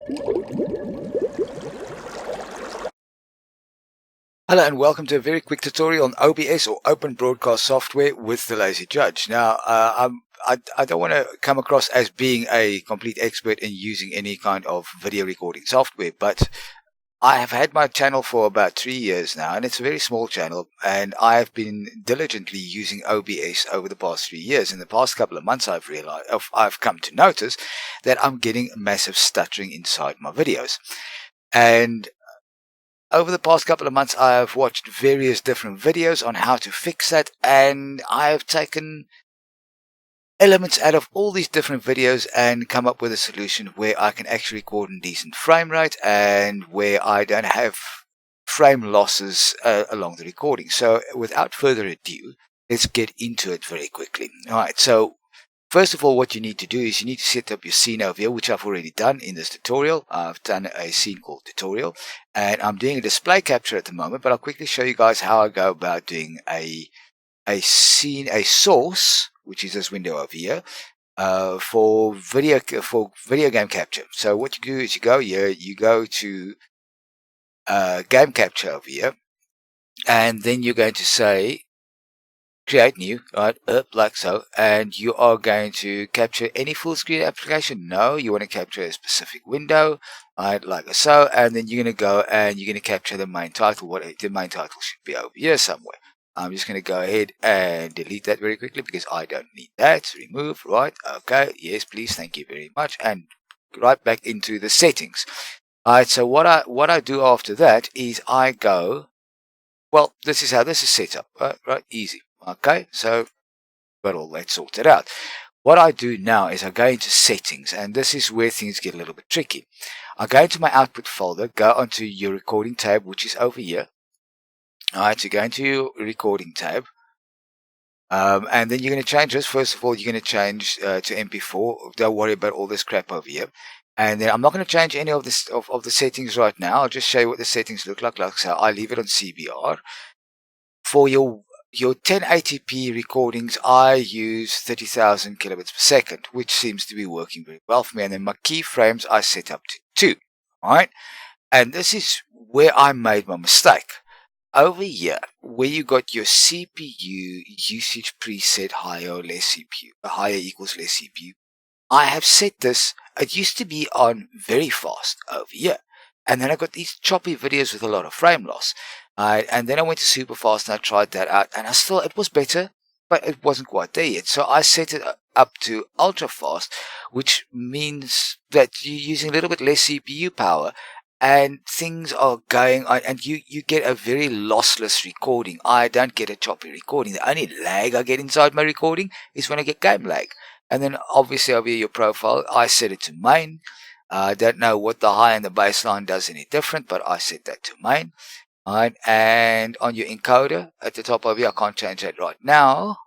Hello and welcome to a very quick tutorial on OBS or Open Broadcast Software with the Lazy Judge. Now, I don't want to come across as being a complete expert in using any kind of video recording software, but I have had my channel for about 3 years now, and it's a very small channel, and I have been diligently using OBS over the past 3 years. In the past couple of months, I've come to notice that I'm getting massive stuttering inside my videos. And over the past couple of months, I have watched various different videos on how to fix that, and I have taken elements out of all these different videos and come up with a solution where I can actually record in decent frame rate and where I don't have frame losses along the recording. So without further ado, let's get into it very quickly. Alright, so first of all, what you need to do is you need to set up your scene over here, which I've already done in this tutorial. I've done a scene called tutorial, and I'm doing a display capture at the moment, but I'll quickly show you guys how I go about doing a scene, a source, which is this window over here, for video game capture. So what you do is you go here, you go to game capture over here, and then you're going to say create new, right, like so, and you are going to capture any full screen application. No, you want to capture a specific window, right, like so, and then you're going to go and you're going to capture the main title. What the main title should be over here somewhere. I'm just going to go ahead and delete that very quickly because I don't need that. Remove, right, okay, yes please, thank you very much, and right back into the settings. Alright, so what I do after that is I go, well, this is how this is set up, right, easy. Okay, so got all that sorted out. What I do now is I go into settings, and this is where things get a little bit tricky. I go into my output folder, go onto your recording tab, which is over here. Alright, so go into your recording tab, and then you're going to change this. First of all, you're going to change to MP4. Don't worry about all this crap over here. And then I'm not going to change any of this of the settings right now. I'll just show you what the settings look like. So I leave it on CBR. For your 1080p recordings, I use 30,000 kilobits per second, which seems to be working very well for me. And then my keyframes I set up to 2. Alright, and this is where I made my mistake. Over here, where you got your CPU usage preset higher or less CPU, higher equals less CPU, I have set this, it used to be on very fast over here. And then I got these choppy videos with a lot of frame loss. And then I went to super fast and I tried that out, and it was better, but it wasn't quite there yet. So I set it up to ultra fast, which means that you're using a little bit less CPU power, and things are going on, and you get a very lossless recording. I don't get a choppy recording. The only lag I get inside my recording is when I get game lag. And then obviously over here, your profile, I set it to main. I don't know what the high and the baseline does any different, but I set that to main. Alright, and on your encoder at the top over here, I can't change that right now.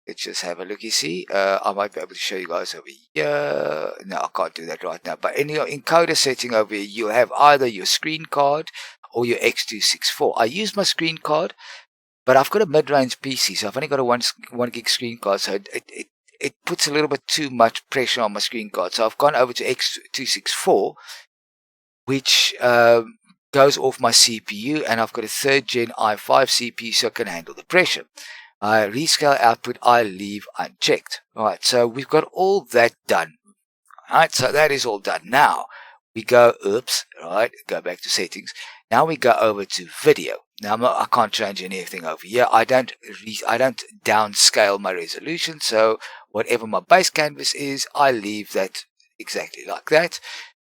Let's just have a look. You see, I might be able to show you guys over here. No, I can't do that right now. But in your encoder setting over here, you'll have either your screen card or your X264. I use my screen card, but I've got a mid-range PC, so I've only got a 1 gig screen card, so it puts a little bit too much pressure on my screen card. So I've gone over to X264, which goes off my CPU, and I've got a 3rd gen i5 CPU, so I can handle the pressure. Rescale output I leave unchecked. Alright, so we've got all that done. Alright, so that is all done. Now we go, right, go back to settings. Now we go over to video. Now I can't change anything over here. I don't downscale my resolution, so whatever my base canvas is, I leave that exactly like that.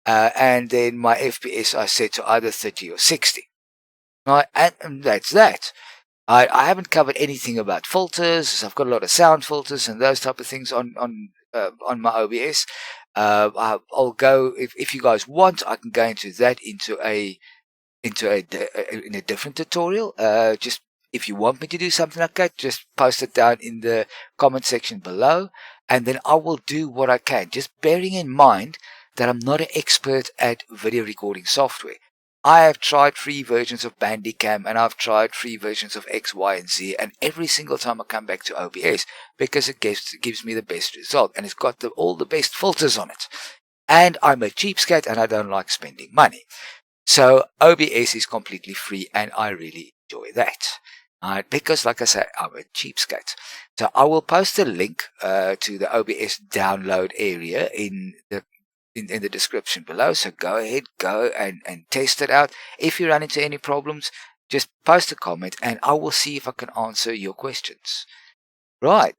And then my FPS I set to either 30 or 60. Right, and that's that. I haven't covered anything about filters. I've got a lot of sound filters and those type of things on my OBS. I'll go, if you guys want, I can go into that in a different tutorial. Just if you want me to do something like that, just post it down in the comment section below, and then I will do what I can. Just bearing in mind that I'm not an expert at video recording software. I have tried free versions of Bandicam, and I've tried free versions of X, Y, and Z, and every single time I come back to OBS because it gives me the best result, and it's got all the best filters on it. and I'm a cheapskate and I don't like spending money. So OBS is completely free and I really enjoy that. Because like I say, I'm a cheapskate. So I will post a link to the OBS download area in the description below. So go ahead, go and test it out. If you run into any problems, just post a comment and I will see if I can answer your questions. Right.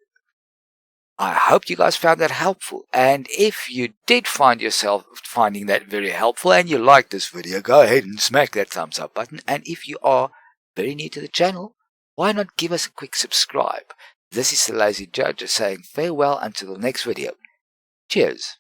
I hope you guys found that helpful. And if you did find yourself finding that very helpful and you like this video, go ahead and smack that thumbs up button. And if you are very new to the channel, why not give us a quick subscribe? This is the Lazy Judge saying farewell until the next video. Cheers.